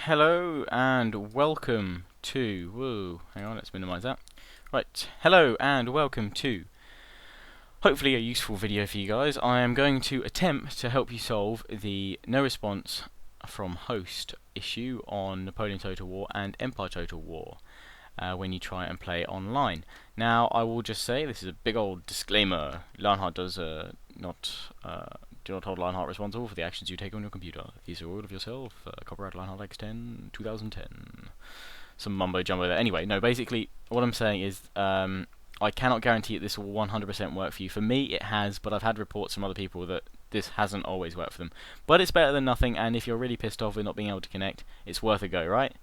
Hello and welcome to, hang on, let's minimize that. Right, hello and welcome to hopefully a useful video for you guys. I am going to attempt to help you solve the no response from host issue on Napoleon Total War and Empire Total War when you try and play online. Now, I will just say, this is a big old disclaimer. Lionheart does do not hold Lionheart responsible for the actions you take on your computer. These are all of yourself. Copyright Lionheart X10, 2010. Some mumbo jumbo there. Anyway, no, basically, what I'm saying is, I cannot guarantee that this will 100% work for you. For me, it has, but I've had reports from other people that this hasn't always worked for them. But it's better than nothing, and if you're really pissed off with not being able to connect, it's worth a go, right?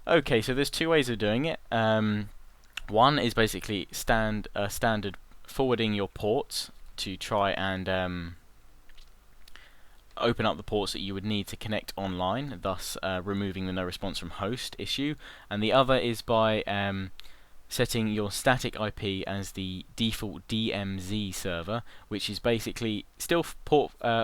Okay, so there's two ways of doing it. One is basically standard forwarding your ports to try and open up the ports that you would need to connect online, thus removing the no response from host issue. And the other is by setting your static IP as the default DMZ server, which is basically still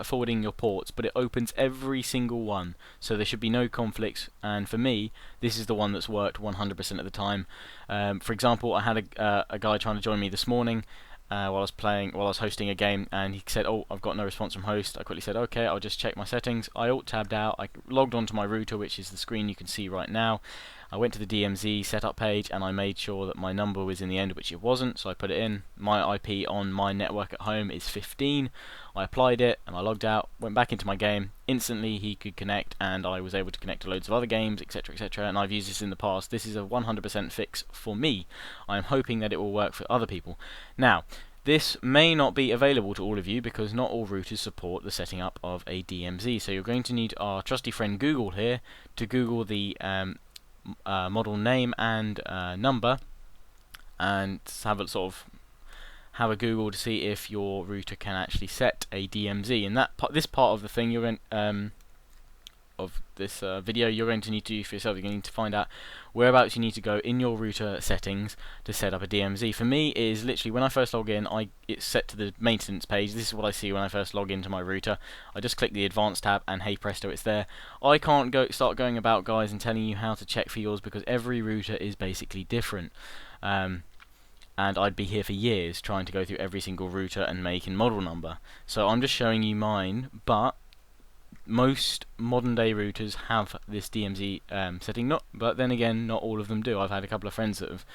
forwarding your ports, but it opens every single one, so there should be no conflicts. And for me, this is the one that's worked 100% of the time. For example, I had a guy trying to join me this morning while I was hosting a game, and he said, "Oh, I've got no response from host." I quickly said, "Okay, I'll just check my settings." I alt-tabbed out, I logged onto my router, which is the screen you can see right now. I went to the DMZ setup page, and I made sure that my number was in the end, which it wasn't, so I put it in. My IP on my network at home is 15. I applied it, and I logged out, went back into my game. Instantly, he could connect, and I was able to connect to loads of other games, etc., etc., and I've used this in the past. This is a 100% fix for me. I'm hoping that it will work for other people. Now, this may not be available to all of you because not all routers support the setting up of a DMZ, so you're going to need our trusty friend Google here to Google the model name and number, and have a Google to see if your router can actually set a DMZ. And this part of the thing you're going of this video you're going to need to do for yourself. You're going to need to find out whereabouts you need to go in your router settings to set up a DMZ. For me, it is literally when I first log in, it's set to the maintenance page. This is what I see when I first log into my router. I just click the advanced tab, and hey presto, it's there. I can't start going about, guys, and telling you how to check for yours because every router is basically different. And I'd be here for years trying to go through every single router and make in model number. So I'm just showing you mine, but most modern day routers have this DMZ setting, but then again, not all of them do. I've had a couple of friends that have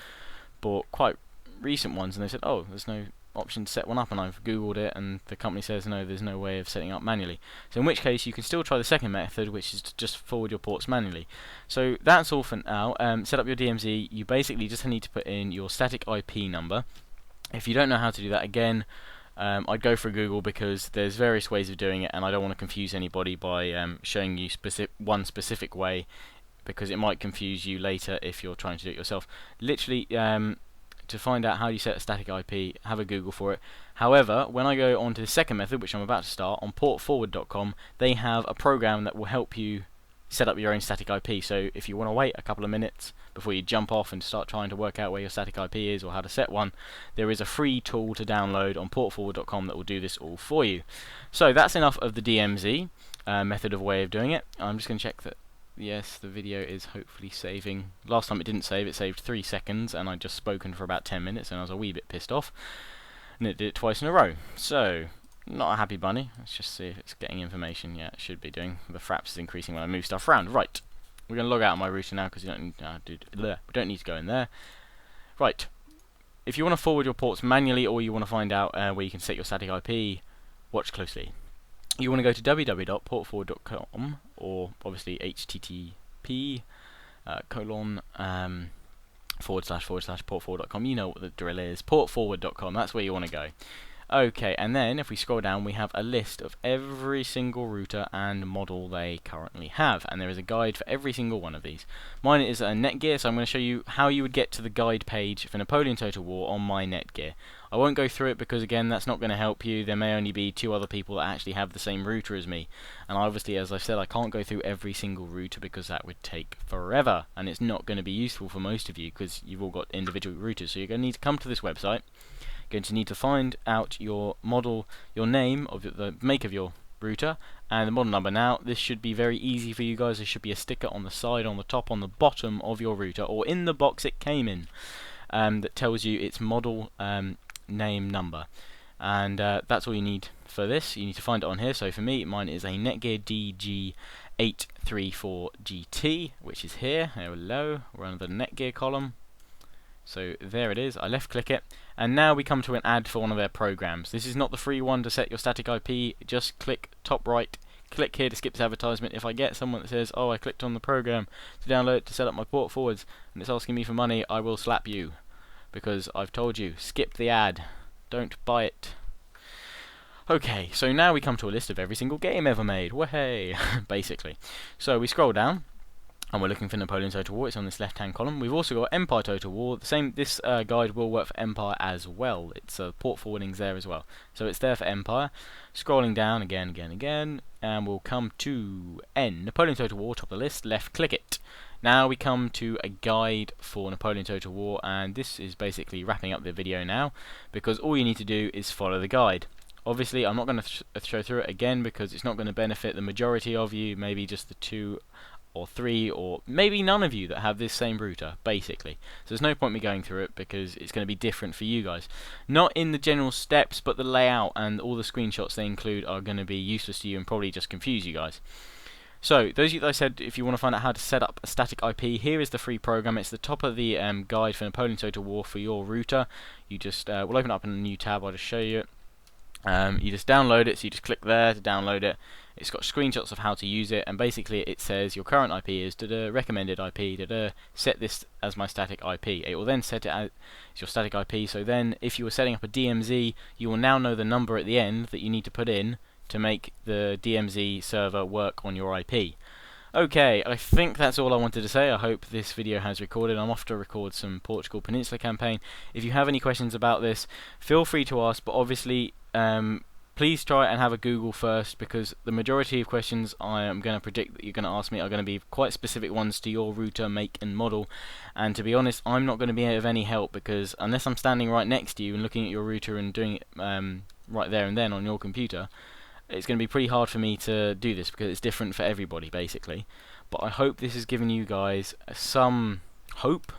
bought quite recent ones, and they said, "Oh, there's no option to set one up," and I've googled it, and the company says no, there's no way of setting up manually. So in which case, you can still try the second method, which is to just forward your ports manually. So that's all for now. Set up your DMZ. You basically just need to put in your static IP number. If you don't know how to do that, again, I'd go for Google because there's various ways of doing it, and I don't want to confuse anybody by showing you one specific way, because it might confuse you later if you're trying to do it yourself. Literally, to find out how you set a static IP, have a Google for it. However, when I go on to the second method, which I'm about to start, on portforward.com, they have a program that will help you set up your own static IP. So if you want to wait a couple of minutes before you jump off and start trying to work out where your static IP is or how to set one, there is a free tool to download on portforward.com that will do this all for you. So that's enough of the DMZ method of way of doing it. I'm just going to check that yes, the video is hopefully saving. Last time it didn't save, it saved 3 seconds, and I'd just spoken for about 10 minutes, and I was a wee bit pissed off, and it did it twice in a row. So not a happy bunny. Let's just see if it's getting information. Yeah, it should be doing. The fraps is increasing when I move stuff around. Right, we're going to log out of my router now because we don't need to go in there. Right, if you want to forward your ports manually, or you want to find out where you can set your static IP, watch closely. You want to go to www.portforward.com, or obviously http // portforward.com. You know what the drill is. Portforward.com. That's where you want to go. Okay, and then if we scroll down, we have a list of every single router and model they currently have, and there is a guide for every single one of these. Mine is a Netgear, so I'm going to show you how you would get to the guide page for Napoleon Total War on my Netgear. I won't go through it because, again, that's not going to help you. There may only be 2 other people that actually have the same router as me, and obviously, as I've said, I can't go through every single router because that would take forever, and it's not going to be useful for most of you because you've all got individual routers. So you're going to need to come to this website. Going to need to find out your model, your name of the make of your router and the model number. Now this should be very easy for you guys. There should be a sticker on the side, on the top, on the bottom of your router, or in the box it came in, that tells you its model name number, and that's all you need for this. You need to find it on here. So for me, mine is a Netgear DG834GT, which is here. Hello, we're under the Netgear column. So there it is. I left click it, and now we come to an ad for one of their programs. This is not the free one to set your static IP. Just click top right, click here to skip this advertisement. If I get someone that says, oh, I clicked on the program to download it to set up my port forwards and it's asking me for money, I will slap you, because I've told you, skip the ad, don't buy it. Okay, so now we come to a list of every single game ever made. Wahey! Basically. So we scroll down, and we're looking for Napoleon Total War. It's on this left-hand column. We've also got Empire Total War. The same. This guide will work for Empire as well. It's port forwardings there as well. So it's there for Empire. Scrolling down again, and we'll come to N. Napoleon Total War, top of the list. Left click it. Now we come to a guide for Napoleon Total War, and this is basically wrapping up the video now, because all you need to do is follow the guide. Obviously, I'm not going to show through it again because it's not going to benefit the majority of you, maybe just the 2 or 3 or maybe none of you that have this same router, basically. So there's no point me going through it because it's going to be different for you guys. Not in the general steps, but the layout and all the screenshots they include are going to be useless to you and probably just confuse you guys. So, those of you that I said, if you want to find out how to set up a static IP, here is the free program. It's the top of the guide for Napoleon Total War for your router. You just, we'll open up in a new tab, I'll just show you it. You just download it, so you just click there to download it. It's got screenshots of how to use it, and basically it says your current IP is recommended IP, set this as my static IP. It will then set it as your static IP, so then if you were setting up a DMZ, you will now know the number at the end that you need to put in to make the DMZ server work on your IP. Okay, I think that's all I wanted to say. I hope this video has recorded. I'm off to record some Portugal Peninsula campaign. If you have any questions about this, feel free to ask, but obviously please try and have a Google first, because the majority of questions I am going to predict that you're going to ask me are going to be quite specific ones to your router make and model, and to be honest, I'm not going to be of any help, because unless I'm standing right next to you and looking at your router and doing it right there and then on your computer, it's going to be pretty hard for me to do this because it's different for everybody, basically. But I hope this has given you guys some hope.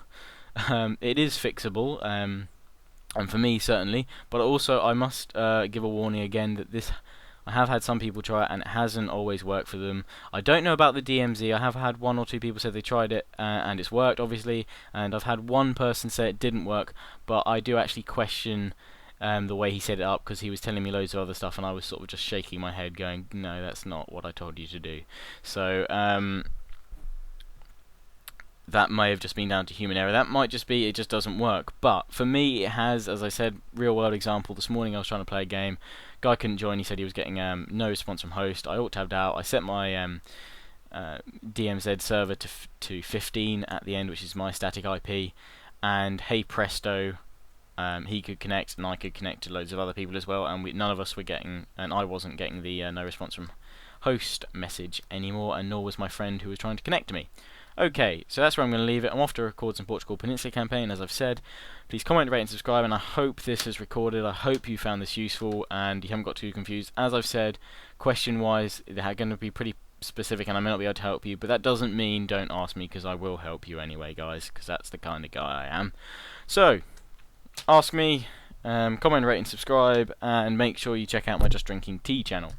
It is fixable, and for me certainly, but also I must give a warning again that this, I have had some people try it and it hasn't always worked for them. I don't know about the DMZ. I have had 1 or 2 people say they tried it and it's worked, obviously, and I've had one person say it didn't work, but I do actually question the way he set it up, because he was telling me loads of other stuff and I was sort of just shaking my head going, no, that's not what I told you to do. So that may have just been down to human error. That might just be it just doesn't work. But for me, it has, as I said, real world example. This morning I was trying to play a game. Guy couldn't join. He said he was getting no response from host. I alt-tabbed out. I set my DMZ server to 15 at the end, which is my static IP. And hey presto, he could connect and I could connect to loads of other people as well. And none of us were getting, and I wasn't getting the no response from host message anymore, and nor was my friend who was trying to connect to me. Okay, so that's where I'm going to leave it. I'm off to record some Portugal Peninsula campaign, as I've said. Please comment, rate and subscribe, and I hope this is recorded. I hope you found this useful and you haven't got too confused. As I've said, question-wise, they're going to be pretty specific and I may not be able to help you, but that doesn't mean don't ask me, because I will help you anyway, guys, because that's the kind of guy I am. So, ask me, comment, rate and subscribe, and make sure you check out my Just Drinking Tea channel.